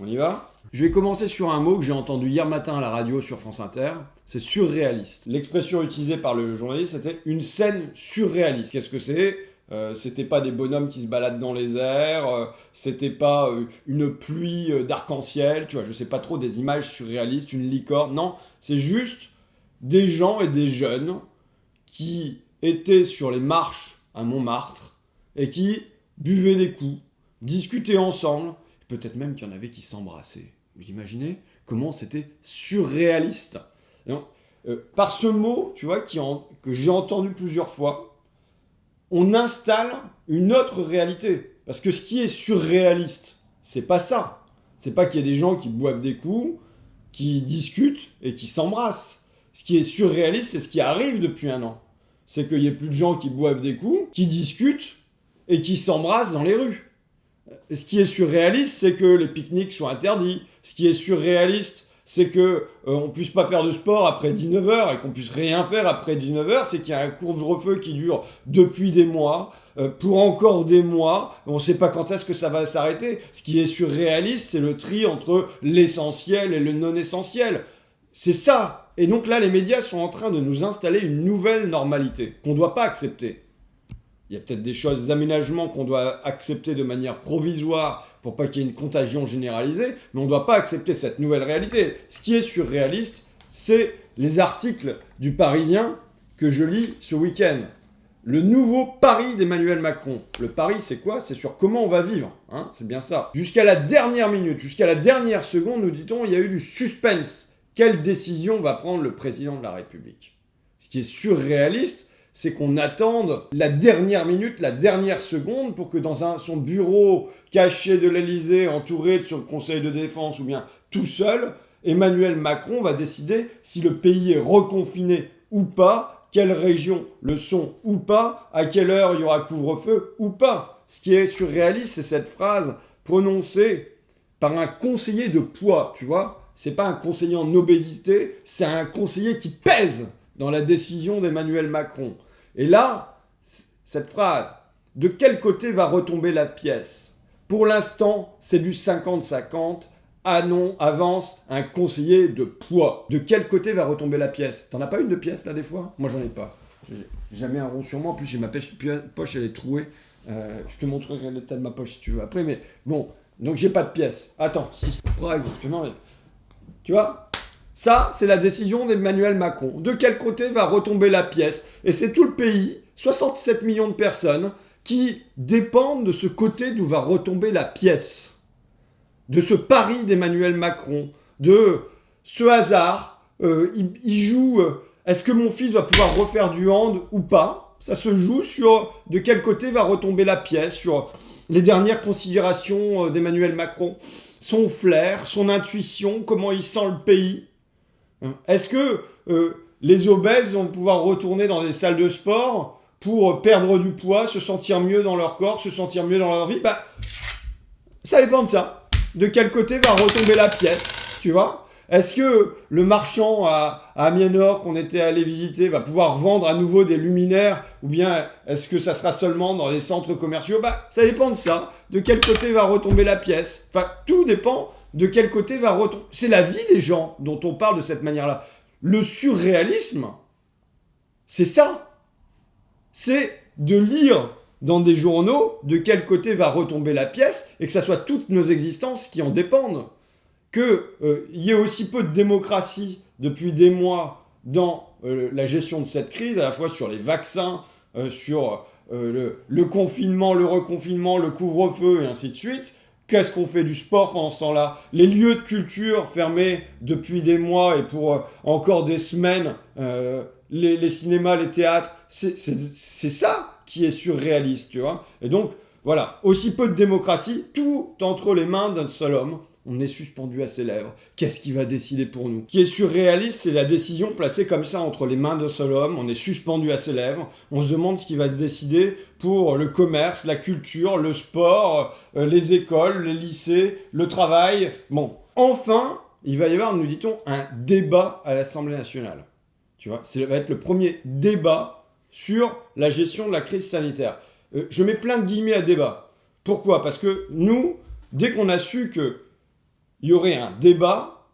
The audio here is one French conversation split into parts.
On y va? Je vais commencer sur un mot que j'ai entendu hier matin à la radio sur France Inter, c'est surréaliste. L'expression utilisée par le journaliste, c'était une scène surréaliste. Qu'est-ce que c'est? C'était pas des bonhommes qui se baladent dans les airs, c'était pas une pluie d'arc-en-ciel, tu vois, je sais pas trop, des images surréalistes, une licorne, non, c'est juste des gens et des jeunes qui étaient sur les marches à Montmartre et qui buvaient des coups, discutaient ensemble, peut-être même qu'il y en avait qui s'embrassaient. Vous imaginez comment c'était surréaliste? Donc, par ce mot, tu vois, que j'ai entendu plusieurs fois, on installe une autre réalité. Parce que ce qui est surréaliste, c'est pas ça. C'est pas qu'il y ait des gens qui boivent des coups, qui discutent et qui s'embrassent. Ce qui est surréaliste, c'est ce qui arrive depuis un an. C'est qu'il n'y ait plus de gens qui boivent des coups, qui discutent et qui s'embrassent dans les rues. Ce qui est surréaliste, c'est que les pique-niques soient interdits. Ce qui est surréaliste, c'est que on puisse pas faire de sport après 19h et qu'on puisse rien faire après 19h. C'est qu'il y a un couvre-feu qui dure depuis des mois, pour encore des mois. On ne sait pas quand est-ce que ça va s'arrêter. Ce qui est surréaliste, c'est le tri entre l'essentiel et le non-essentiel. C'est ça. Et donc là, les médias sont en train de nous installer une nouvelle normalité qu'on ne doit pas accepter. Il y a peut-être des choses, des aménagements qu'on doit accepter de manière provisoire pour pas qu'il y ait une contagion généralisée, mais on ne doit pas accepter cette nouvelle réalité. Ce qui est surréaliste, c'est les articles du Parisien que je lis ce week-end. Le nouveau pari d'Emmanuel Macron. Le pari, c'est quoi? C'est sur comment on va vivre. Hein, c'est bien ça. Jusqu'à la dernière minute, jusqu'à la dernière seconde, nous dit-on, il y a eu du suspense. Quelle décision va prendre le président de la République? Ce qui est surréaliste, c'est qu'on attende la dernière minute, la dernière seconde pour que dans son bureau caché de l'Élysée, entouré de son conseil de défense ou bien tout seul, Emmanuel Macron va décider si le pays est reconfiné ou pas, quelles régions le sont ou pas, à quelle heure il y aura couvre-feu ou pas. Ce qui est surréaliste, c'est cette phrase prononcée par un conseiller de poids, tu vois. C'est pas un conseiller en obésité, c'est un conseiller qui pèse dans la décision d'Emmanuel Macron. Et là, cette phrase, de quel côté va retomber la pièce? Pour l'instant, c'est du 50-50. Ah non, avance un conseiller de poids. De quel côté va retomber la pièce? T'en as pas une de pièce là des fois? Moi j'en ai pas. J'ai jamais un rond sur moi, en plus j'ai ma poche elle est trouée. Je te montrerai l'état de ma poche si tu veux après, mais bon, donc j'ai pas de pièce. Attends, si, bravo, tu vois? Ça, c'est la décision d'Emmanuel Macron. De quel côté va retomber la pièce? Et c'est tout le pays, 67 millions de personnes, qui dépendent de ce côté d'où va retomber la pièce. De ce pari d'Emmanuel Macron, de ce hasard. Il joue, est-ce que mon fils va pouvoir refaire du hand ou pas? Ça se joue sur de quel côté va retomber la pièce, sur les dernières considérations d'Emmanuel Macron. Son flair, son intuition, comment il sent le pays. Est-ce que les obèses vont pouvoir retourner dans des salles de sport pour perdre du poids, se sentir mieux dans leur corps, se sentir mieux dans leur vie? Bah, ça dépend de ça. De quel côté va retomber la pièce, tu vois? Est-ce que le marchand à Amiens-Nord qu'on était allé visiter va pouvoir vendre à nouveau des luminaires? Ou bien est-ce que ça sera seulement dans les centres commerciaux? Bah, ça dépend de ça. De quel côté va retomber la pièce? Enfin, tout dépend de quel côté va retomber. C'est la vie des gens dont on parle de cette manière-là. Le surréalisme, c'est ça. C'est de lire dans des journaux de quel côté va retomber la pièce et que ça soit toutes nos existences qui en dépendent. Qu'il y ait aussi peu de démocratie depuis des mois dans la gestion de cette crise, à la fois sur les vaccins, sur le confinement, le reconfinement, le couvre-feu et ainsi de suite. Qu'est-ce qu'on fait du sport pendant ce temps-là? Les lieux de culture fermés depuis des mois et pour encore des semaines, les cinémas, les théâtres, c'est ça qui est surréaliste, tu vois. Et donc, voilà, aussi peu de démocratie, tout entre les mains d'un seul homme. On est suspendu à ses lèvres. Qu'est-ce qui va décider pour nous? Ce qui est surréaliste, c'est la décision placée comme ça entre les mains d'un seul homme. On est suspendu à ses lèvres. On se demande ce qui va se décider pour le commerce, la culture, le sport, les écoles, les lycées, le travail. Bon, enfin, il va y avoir, nous dit-on, un débat à l'Assemblée nationale. Tu vois, ça va être le premier débat sur la gestion de la crise sanitaire. Je mets plein de guillemets à débat. Pourquoi? Parce que nous, dès qu'on a su que il y aurait un débat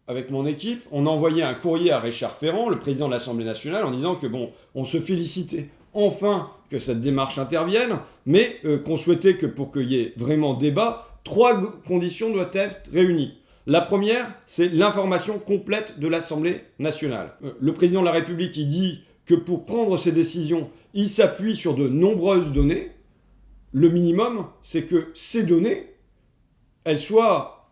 avec mon équipe. On a envoyé un courrier à Richard Ferrand, le président de l'Assemblée nationale, en disant que on se félicitait enfin que cette démarche intervienne, mais qu'on souhaitait que pour qu'il y ait vraiment débat, 3 conditions doivent être réunies. La première, c'est l'information complète de l'Assemblée nationale. Le président de la République, il dit que pour prendre ces décisions, il s'appuie sur de nombreuses données. Le minimum, c'est que ces données, elles soient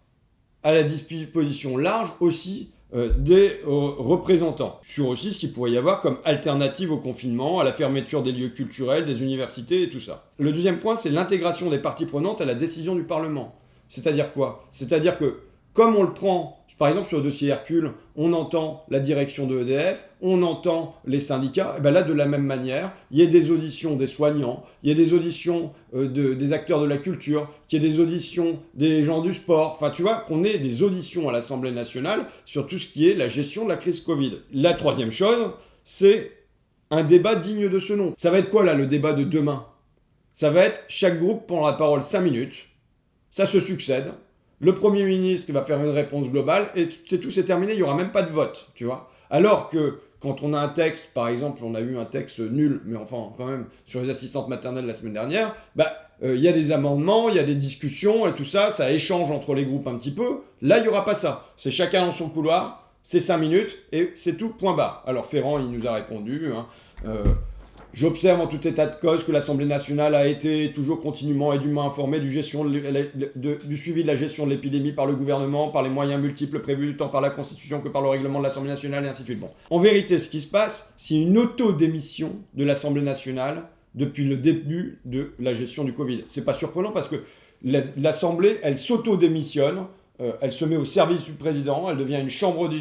à la disposition large aussi des représentants. Sur aussi ce qu'il pourrait y avoir comme alternative au confinement, à la fermeture des lieux culturels, des universités et tout ça. Le deuxième point, c'est l'intégration des parties prenantes à la décision du Parlement. C'est-à-dire quoi ? C'est-à-dire que comme on le prend, par exemple sur le dossier Hercule, on entend la direction de EDF, on entend les syndicats, et bien là de la même manière, il y a des auditions des soignants, il y a des auditions des acteurs de la culture, qu'il y ait des auditions des gens du sport, enfin tu vois, qu'on ait des auditions à l'Assemblée nationale sur tout ce qui est la gestion de la crise Covid. La troisième chose, c'est un débat digne de ce nom. Ça va être quoi là le débat de demain ? Ça va être chaque groupe prend la parole 5 minutes, ça se succède. Le Premier ministre va faire une réponse globale et c'est terminé, il n'y aura même pas de vote, tu vois. Alors que quand on a un texte, par exemple, on a eu un texte nul, mais enfin quand même, sur les assistantes maternelles la semaine dernière, il y a des amendements, il y a des discussions et tout ça, ça échange entre les groupes un petit peu. Là, il n'y aura pas ça. C'est chacun dans son couloir, c'est 5 minutes et c'est tout, point barre. Alors Ferrand, il nous a répondu, j'observe en tout état de cause que l'Assemblée nationale a été toujours continuellement et dûment informée du suivi de la gestion de l'épidémie par le gouvernement, par les moyens multiples prévus tant par la Constitution que par le règlement de l'Assemblée nationale et ainsi de suite. Bon. En vérité, ce qui se passe, c'est une autodémission de l'Assemblée nationale depuis le début de la gestion du Covid. C'est pas surprenant parce que l'Assemblée, elle s'autodémissionne, elle se met au service du président, elle devient une chambre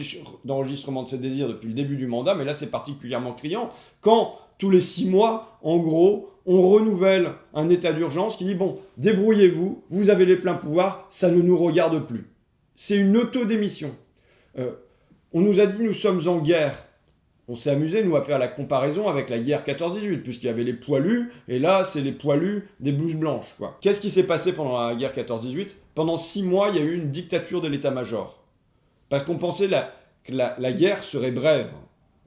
d'enregistrement de ses désirs depuis le début du mandat, mais là c'est particulièrement criant quand tous les 6 mois, en gros, on renouvelle un état d'urgence qui dit « Bon, débrouillez-vous, vous avez les pleins pouvoirs, ça ne nous regarde plus ». C'est une autodémission. On nous a dit « Nous sommes en guerre ». On s'est amusé, nous, à faire la comparaison avec la guerre 14-18, puisqu'il y avait les poilus, et là, c'est les poilus des blouses blanches, quoi. Qu'est-ce qui s'est passé pendant la guerre 14-18 ? Pendant 6 mois, il y a eu une dictature de l'état-major. Parce qu'on pensait que la guerre serait brève.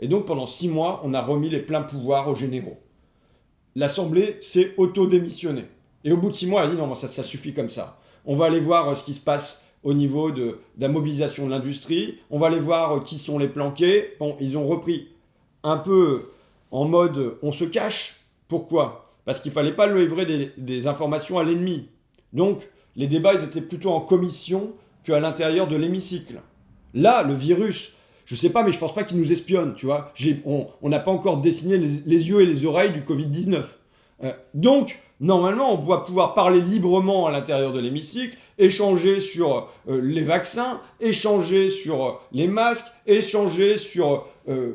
Et donc, pendant 6 mois, on a remis les pleins pouvoirs aux généraux. L'Assemblée s'est autodémissionnée. Et au bout de 6 mois, elle a dit non, ça suffit comme ça. On va aller voir ce qui se passe au niveau de la mobilisation de l'industrie. On va aller voir qui sont les planqués. Bon, ils ont repris un peu en mode on se cache. Pourquoi ? Parce qu'il ne fallait pas livrer des informations à l'ennemi. Donc, les débats, ils étaient plutôt en commission qu'à l'intérieur de l'hémicycle. Là, le virus... Je sais pas, mais je pense pas qu'ils nous espionnent, tu vois. On n'a pas encore dessiné les yeux et les oreilles du Covid-19. Donc, normalement, on doit pouvoir parler librement à l'intérieur de l'hémicycle, échanger sur les vaccins, échanger sur les masques, échanger sur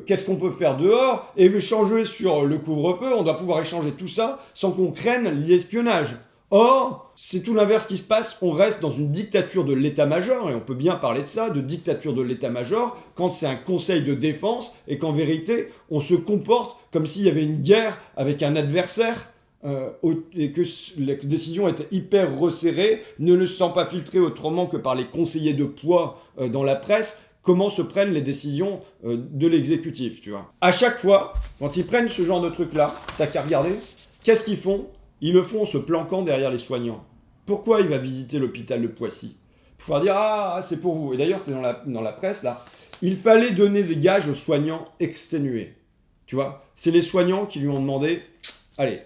qu'est-ce qu'on peut faire dehors, et échanger sur le couvre-feu. On doit pouvoir échanger tout ça sans qu'on craigne l'espionnage. Or, c'est tout l'inverse qui se passe, on reste dans une dictature de l'état-major, et on peut bien parler de ça, de dictature de l'état-major, quand c'est un conseil de défense, et qu'en vérité, on se comporte comme s'il y avait une guerre avec un adversaire, et que les décisions étaient hyper resserrées, ne le sont pas filtrées autrement que par les conseillers de poids dans la presse, comment se prennent les décisions de l'exécutif, tu vois. À chaque fois, quand ils prennent ce genre de truc-là, t'as qu'à regarder, qu'est-ce qu'ils font ? Ils le font en se planquant derrière les soignants. Pourquoi il va visiter l'hôpital de Poissy ? Il faut dire « Ah, c'est pour vous ». Et d'ailleurs, c'est dans la presse, là. Il fallait donner des gages aux soignants exténués. Tu vois ? C'est les soignants qui lui ont demandé « Allez,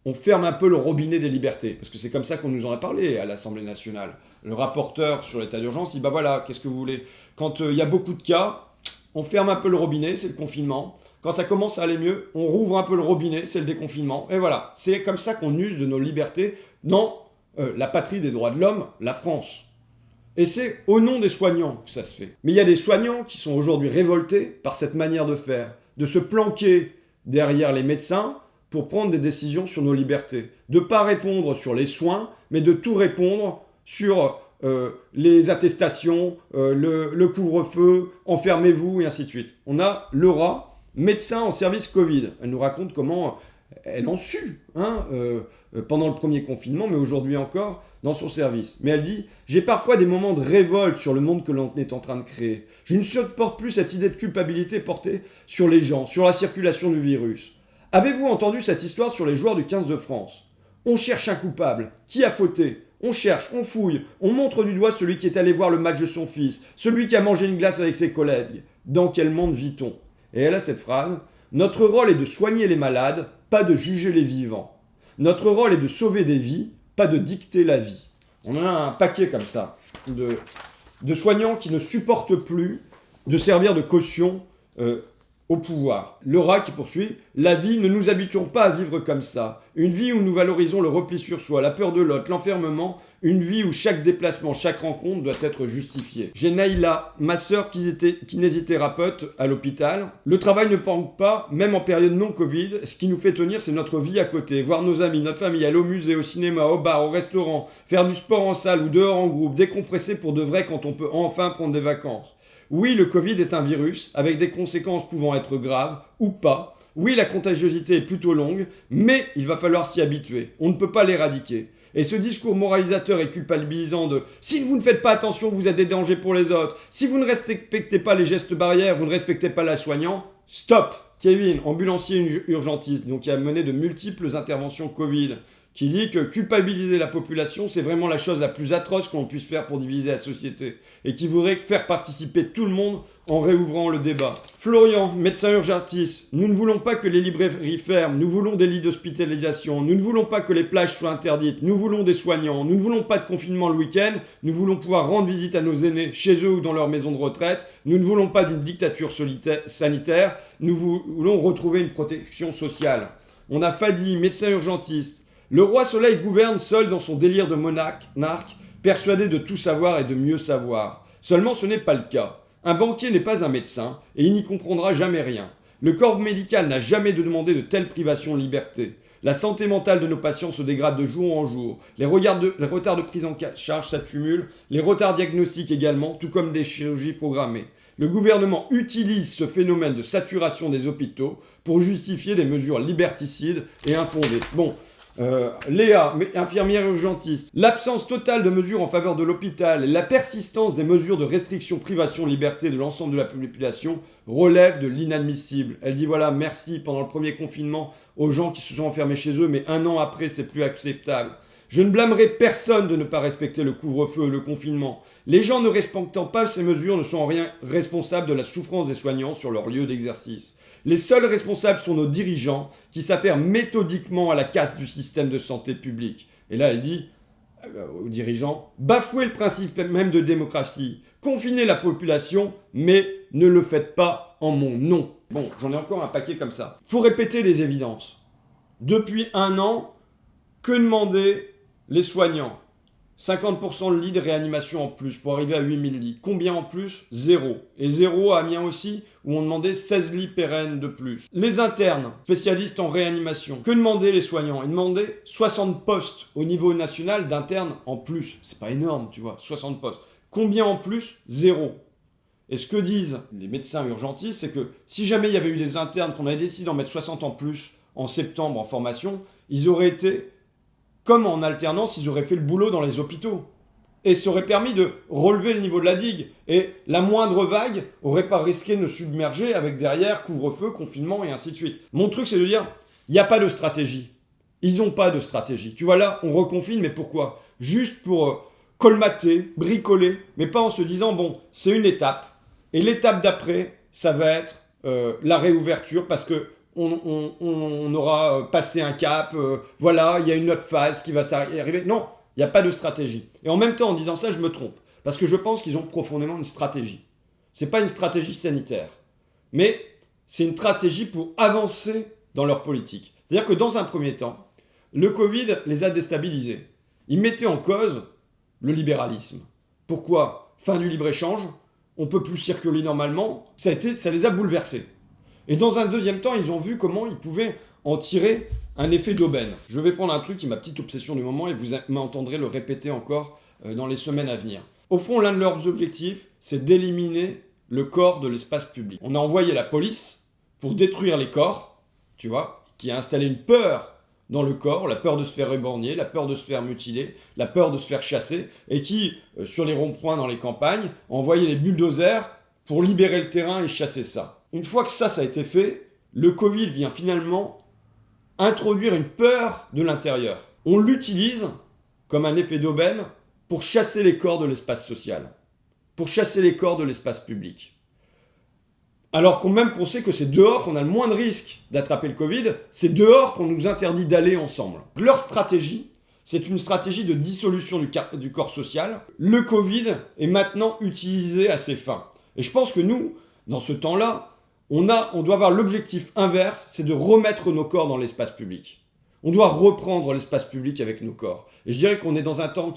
on ferme un peu le robinet des libertés ». Parce que c'est comme ça qu'on nous en a parlé à l'Assemblée nationale. Le rapporteur sur l'état d'urgence dit « Bah voilà, qu'est-ce que vous voulez ? Quand il y a beaucoup de cas, on ferme un peu le robinet, c'est le confinement. Quand ça commence à aller mieux, on rouvre un peu le robinet, c'est le déconfinement. Et voilà, c'est comme ça qu'on use de nos libertés dans la patrie des droits de l'homme, la France. Et c'est au nom des soignants que ça se fait. Mais il y a des soignants qui sont aujourd'hui révoltés par cette manière de faire, de se planquer derrière les médecins pour prendre des décisions sur nos libertés. De ne pas répondre sur les soins, mais de tout répondre sur les attestations, le couvre-feu, enfermez-vous, et ainsi de suite. On a Laura, médecin en service Covid. Elle nous raconte comment elle en sut, pendant le premier confinement, mais aujourd'hui encore, dans son service. Mais elle dit « J'ai parfois des moments de révolte sur le monde que l'on est en train de créer. Je ne supporte plus cette idée de culpabilité portée sur les gens, sur la circulation du virus. Avez-vous entendu cette histoire sur les joueurs du 15 de France ? On cherche un coupable. Qui a fauté ? On cherche, on fouille, on montre du doigt celui qui est allé voir le match de son fils, celui qui a mangé une glace avec ses collègues. Dans quel monde vit-on ? » Et elle a cette phrase « Notre rôle est de soigner les malades, pas de juger les vivants. Notre rôle est de sauver des vies, pas de dicter la vie. » On en a un paquet comme ça, de soignants qui ne supportent plus de servir de caution au pouvoir. Laura qui poursuit « La vie, ne nous habituons pas à vivre comme ça. Une vie où nous valorisons le repli sur soi, la peur de l'autre, l'enfermement. Une vie où chaque déplacement, chaque rencontre doit être justifié. » J'ai Naïla, ma sœur kinésithérapeute à l'hôpital. « Le travail ne manque pas, même en période non-Covid. Ce qui nous fait tenir, c'est notre vie à côté. Voir nos amis, notre famille, aller au musée, au cinéma, au bar, au restaurant, faire du sport en salle ou dehors en groupe, décompresser pour de vrai quand on peut enfin prendre des vacances. Oui, le Covid est un virus, avec des conséquences pouvant être graves ou pas. Oui, la contagiosité est plutôt longue, mais il va falloir s'y habituer. On ne peut pas l'éradiquer. Et ce discours moralisateur et culpabilisant de « si vous ne faites pas attention, vous êtes des dangers pour les autres. Si vous ne respectez pas les gestes barrières, vous ne respectez pas la soignant. » Stop ! Kevin, ambulancier urgentiste, donc qui a mené de multiples interventions Covid, qui dit que culpabiliser la population, c'est vraiment la chose la plus atroce qu'on puisse faire pour diviser la société, et qui voudrait faire participer tout le monde en réouvrant le débat. Florian, médecin urgentiste, nous ne voulons pas que les librairies ferment, nous voulons des lits d'hospitalisation, nous ne voulons pas que les plages soient interdites, nous voulons des soignants, nous ne voulons pas de confinement le week-end, nous voulons pouvoir rendre visite à nos aînés chez eux ou dans leur maison de retraite, nous ne voulons pas d'une dictature sanitaire, nous voulons retrouver une protection sociale. On a Fadi, médecin urgentiste. Le roi Soleil gouverne seul dans son délire de monarque, persuadé de tout savoir et de mieux savoir. Seulement ce n'est pas le cas. Un banquier n'est pas un médecin, et il n'y comprendra jamais rien. Le corps médical n'a jamais demandé de telles privations de liberté. La santé mentale de nos patients se dégrade de jour en jour. Les retards de prise en charge s'accumulent, les retards diagnostiques également, tout comme des chirurgies programmées. Le gouvernement utilise ce phénomène de saturation des hôpitaux pour justifier des mesures liberticides et infondées. Bon, Léa, infirmière urgentiste. L'absence totale de mesures en faveur de l'hôpital et la persistance des mesures de restriction, privation de liberté de l'ensemble de la population relèvent de l'inadmissible. Elle dit voilà, merci pendant le premier confinement aux gens qui se sont enfermés chez eux, mais un an après, c'est plus acceptable. Je ne blâmerai personne de ne pas respecter le couvre-feu, le confinement. Les gens ne respectant pas ces mesures ne sont en rien responsables de la souffrance des soignants sur leur lieu d'exercice. Les seuls responsables sont nos dirigeants qui s'affairent méthodiquement à la casse du système de santé publique. Et là, elle dit aux dirigeants, bafouez le principe même de démocratie, confinez la population, mais ne le faites pas en mon nom. Bon, j'en ai encore un paquet comme ça. Faut répéter les évidences. Depuis un an, que demandaient les soignants ? 50% de lits de réanimation en plus pour arriver à 8000 lits. Combien en plus ? 0. Et 0 à Amiens aussi, où on demandait 16 lits pérennes de plus. Les internes, spécialistes en réanimation. Que demandaient les soignants ? Ils demandaient 60 postes au niveau national d'internes en plus. C'est pas énorme, tu vois, 60 postes. Combien en plus ? 0. Et ce que disent les médecins urgentistes, c'est que si jamais il y avait eu des internes, qu'on avait décidé d'en mettre 60 en plus en septembre en formation, ils auraient été... Comme en alternance, ils auraient fait le boulot dans les hôpitaux. Et ça aurait permis de relever le niveau de la digue. Et la moindre vague aurait pas risqué de nous submerger avec derrière couvre-feu, confinement et ainsi de suite. Mon truc, c'est de dire, il n'y a pas de stratégie. Ils n'ont pas de stratégie. Tu vois là, on reconfine, mais pourquoi ? Juste pour colmater, bricoler, mais pas en se disant, bon, c'est une étape. Et l'étape d'après, ça va être la réouverture, parce que on aura passé un cap, voilà, il y a une autre phase qui va s'arriver. Non, il n'y a pas de stratégie. Et en même temps, en disant ça, je me trompe. Parce que je pense qu'ils ont profondément une stratégie. Ce n'est pas une stratégie sanitaire. Mais c'est une stratégie pour avancer dans leur politique. C'est-à-dire que dans un premier temps, le Covid les a déstabilisés. Ils mettaient en cause le libéralisme. Pourquoi ? Fin du libre-échange, on ne peut plus circuler normalement, ça les a bouleversés. Et dans un deuxième temps, ils ont vu comment ils pouvaient en tirer un effet d'aubaine. Je vais prendre un truc qui est ma petite obsession du moment et vous m'entendrez le répéter encore dans les semaines à venir. Au fond, l'un de leurs objectifs, c'est d'éliminer le corps de l'espace public. On a envoyé la police pour détruire les corps, tu vois. qui a installé une peur dans le corps, la peur de se faire éborgner, la peur de se faire mutiler, la peur de se faire chasser, et qui, sur les ronds-points dans les campagnes, envoyait les bulldozers pour libérer le terrain et chasser ça. Une fois que ça a été fait, le Covid vient finalement introduire une peur de l'intérieur. On l'utilise comme un effet d'aubaine pour chasser les corps de l'espace social, pour chasser les corps de l'espace public. Alors qu'on sait que c'est dehors qu'on a le moins de risques d'attraper le Covid, c'est dehors qu'on nous interdit d'aller ensemble. Leur stratégie, c'est une stratégie de dissolution du corps social. Le Covid est maintenant utilisé à ses fins. Et je pense que nous, dans ce temps-là, on doit avoir l'objectif inverse, c'est de remettre nos corps dans l'espace public. On doit reprendre l'espace public avec nos corps. Et je dirais qu'on est dans un temps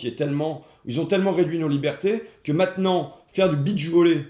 ils ont tellement réduit nos libertés que maintenant, faire du beach volley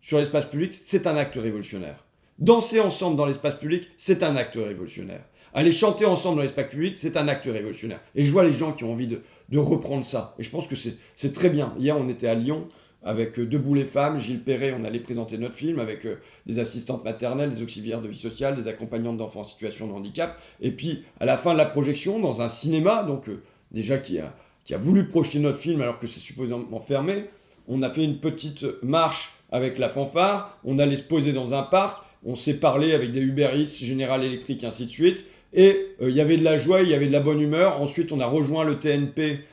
sur l'espace public, c'est un acte révolutionnaire. Danser ensemble dans l'espace public, c'est un acte révolutionnaire. Aller chanter ensemble dans l'espace public, c'est un acte révolutionnaire. Et je vois les gens qui ont envie de reprendre ça. Et je pense que c'est très bien. Hier, on était à Lyon avec Debout les femmes, Gilles Perret, on allait présenter notre film avec des assistantes maternelles, des auxiliaires de vie sociale, des accompagnantes d'enfants en situation de handicap. Et puis, à la fin de la projection, dans un cinéma, donc déjà qui a voulu projeter notre film alors que c'est supposément fermé, on a fait une petite marche avec la fanfare, on allait se poser dans un parc, on s'est parlé avec des Uber Eats, General Electric, ainsi de suite, et il y avait de la joie, il y avait de la bonne humeur. Ensuite, on a rejoint le TNP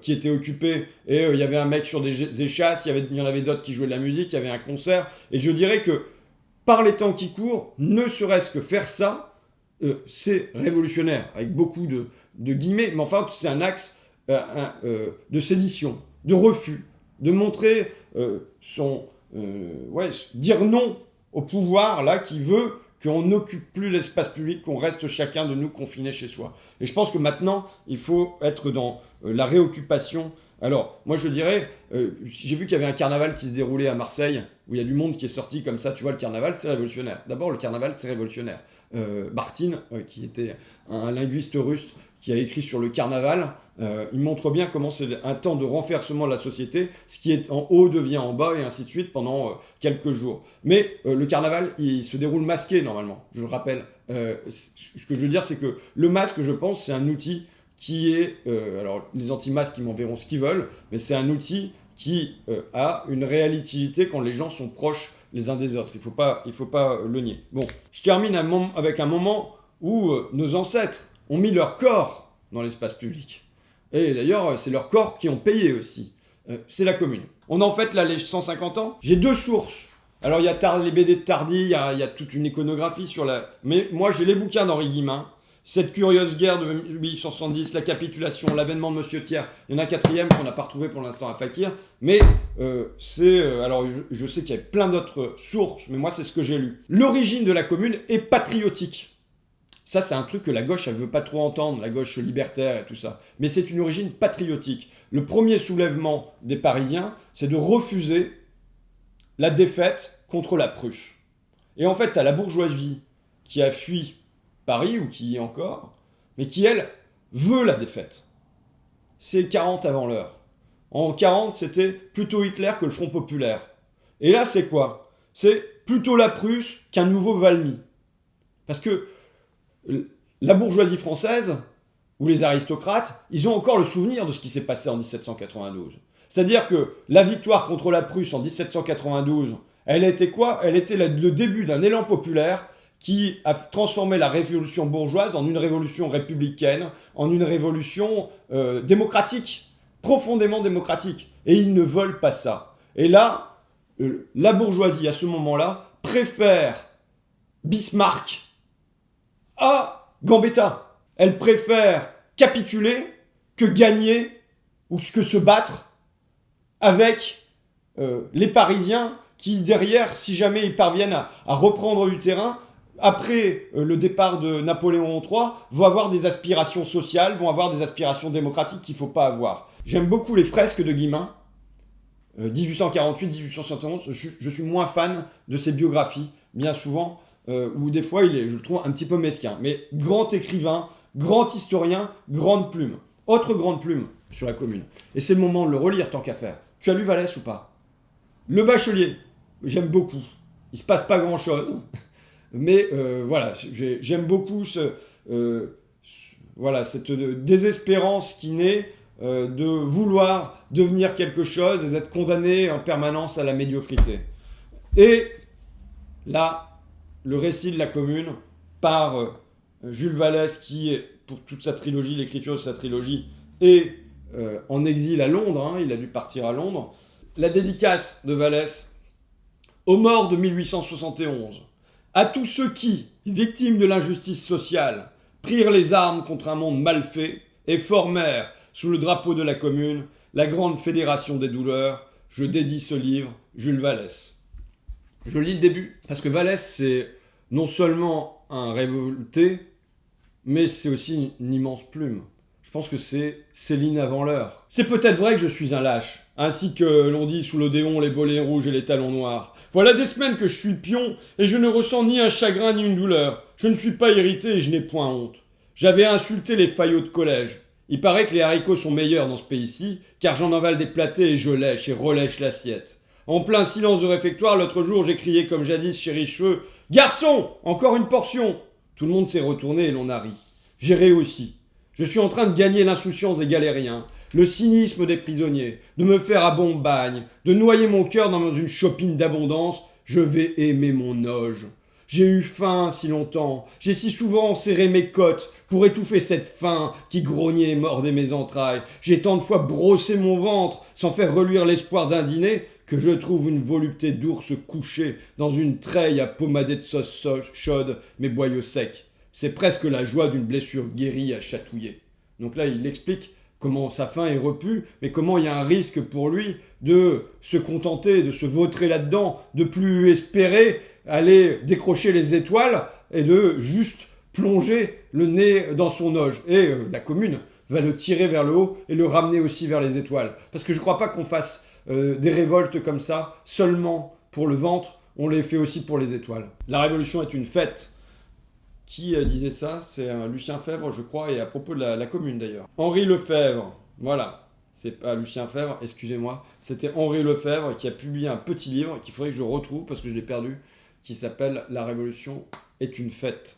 qui était occupé, et il y avait un mec sur des échasses, il y en avait d'autres qui jouaient de la musique, il y avait un concert, et je dirais que par les temps qui courent, ne serait-ce que faire ça, c'est révolutionnaire, avec beaucoup de guillemets, mais enfin, c'est un axe de sédition, de refus, de montrer dire non au pouvoir là qui veut qu'on n'occupe plus l'espace public, qu'on reste chacun de nous confiné chez soi. Et je pense que maintenant, il faut être dans la réoccupation. Alors, moi je dirais, j'ai vu qu'il y avait un carnaval qui se déroulait à Marseille, où il y a du monde qui est sorti comme ça, tu vois, le carnaval c'est révolutionnaire. D'abord, le carnaval c'est révolutionnaire. Bartine, qui était un linguiste russe, qui a écrit sur le carnaval, il montre bien comment c'est un temps de renversement de la société, ce qui est en haut devient en bas, et ainsi de suite pendant quelques jours. Mais le carnaval, il se déroule masqué normalement, je le rappelle. Ce que je veux dire, c'est que le masque, je pense, c'est un outil qui est... alors, les anti-masques, ils m'en verront ce qu'ils veulent, mais c'est un outil qui a une réalité quand les gens sont proches les uns des autres. Il faut pas le nier. Bon, je termine avec un moment où nos ancêtres ont mis leur corps dans l'espace public. Et d'ailleurs, c'est leur corps qui ont payé aussi. C'est la Commune. On a en fait là les 150 ans. J'ai deux sources. Alors il y a les BD de Tardy, il y a toute une iconographie sur la... Mais moi j'ai les bouquins d'Henri Guillemin. Cette curieuse guerre de 1870, la capitulation, l'avènement de Monsieur Thiers. Il y en a un quatrième qu'on n'a pas retrouvé pour l'instant à Fakir. Mais alors je sais qu'il y a plein d'autres sources, mais moi c'est ce que j'ai lu. L'origine de la Commune est patriotique. Ça, c'est un truc que la gauche, elle veut pas trop entendre, la gauche libertaire et tout ça. Mais c'est une origine patriotique. Le premier soulèvement des Parisiens, c'est de refuser la défaite contre la Prusse. Et en fait, t'as la bourgeoisie qui a fui Paris, ou qui y est encore, mais qui, elle, veut la défaite. C'est 40 avant l'heure. En 40, c'était plutôt Hitler que le Front Populaire. Et là, c'est quoi ? C'est plutôt la Prusse qu'un nouveau Valmy. Parce que la bourgeoisie française, ou les aristocrates, ils ont encore le souvenir de ce qui s'est passé en 1792. C'est-à-dire que la victoire contre la Prusse en 1792, elle était quoi ? Elle était le début d'un élan populaire qui a transformé la révolution bourgeoise en une révolution républicaine, en une révolution démocratique, profondément démocratique. Et ils ne veulent pas ça. Et là, la bourgeoisie, à ce moment-là, préfère Bismarck à Gambetta. Elle préfère capituler que gagner ou que se battre avec les Parisiens qui, derrière, si jamais ils parviennent à reprendre du terrain, après le départ de Napoléon III, vont avoir des aspirations sociales, vont avoir des aspirations démocratiques qu'il ne faut pas avoir. J'aime beaucoup les fresques de Guillemin, 1848-1871. Je suis moins fan de ses biographies, bien souvent, où des fois, je le trouve un petit peu mesquin. Mais grand écrivain, grand historien, grande plume. Autre grande plume sur la Commune. Et c'est le moment de le relire, tant qu'à faire. Tu as lu Vallès ou pas ? Le Bachelier, j'aime beaucoup. Il se passe pas grand-chose. Mais voilà, j'aime beaucoup voilà, cette désespérance qui naît de vouloir devenir quelque chose et d'être condamné en permanence à la médiocrité. Et là, le récit de la Commune par Jules Vallès, qui, pour toute sa trilogie, l'écriture de sa trilogie, est en exil à Londres, hein, il a dû partir à Londres. La dédicace de Vallès aux morts de 1871, à tous ceux qui, victimes de l'injustice sociale, prirent les armes contre un monde mal fait et formèrent, sous le drapeau de la Commune, la grande fédération des douleurs. Je dédie ce livre, Jules Vallès. Je lis le début, parce que Vallès, c'est non seulement un révolté, mais c'est aussi une immense plume. Je pense que c'est Céline avant l'heure. C'est peut-être vrai que je suis un lâche, ainsi que l'on dit sous l'Odéon les bolets rouges et les talons noirs. Voilà des semaines que je suis pion, et je ne ressens ni un chagrin ni une douleur. Je ne suis pas irrité et je n'ai point honte. J'avais insulté les faillots de collège. Il paraît que les haricots sont meilleurs dans ce pays-ci, car j'en avale des plâtés et je lèche et relèche l'assiette. En plein silence de réfectoire, l'autre jour, j'ai crié comme jadis chez Richefeu « Garçon, encore une portion !» Tout le monde s'est retourné et l'on a ri. J'ai ri aussi. Je suis en train de gagner l'insouciance des galériens, le cynisme des prisonniers, de me faire à bon bagne, de noyer mon cœur dans une chopine d'abondance. Je vais aimer mon oge. J'ai eu faim si longtemps, j'ai si souvent serré mes côtes pour étouffer cette faim qui grognait et mordait mes entrailles. J'ai tant de fois brossé mon ventre sans faire reluire l'espoir d'un dîner que je trouve une volupté d'ours couché dans une treille à pommader de sauce chaude mes boyaux secs. C'est presque la joie d'une blessure guérie à chatouiller. Donc là, il explique comment sa faim est repue, mais comment il y a un risque pour lui de se contenter, de se vautrer là-dedans, de plus espérer aller décrocher les étoiles et de juste plonger le nez dans son oge. Et la Commune va le tirer vers le haut et le ramener aussi vers les étoiles. Parce que je ne crois pas qu'on fasse des révoltes comme ça seulement pour le ventre, on les fait aussi pour les étoiles. La Révolution est une fête. Qui disait ça? C'est Lucien Febvre, je crois, et à propos de la Commune d'ailleurs. Henri Lefebvre, voilà. C'est pas Lucien Febvre, excusez-moi. C'était Henri Lefebvre qui a publié un petit livre qu'il faudrait que je retrouve parce que je l'ai perdu, qui s'appelle « La Révolution est une fête ».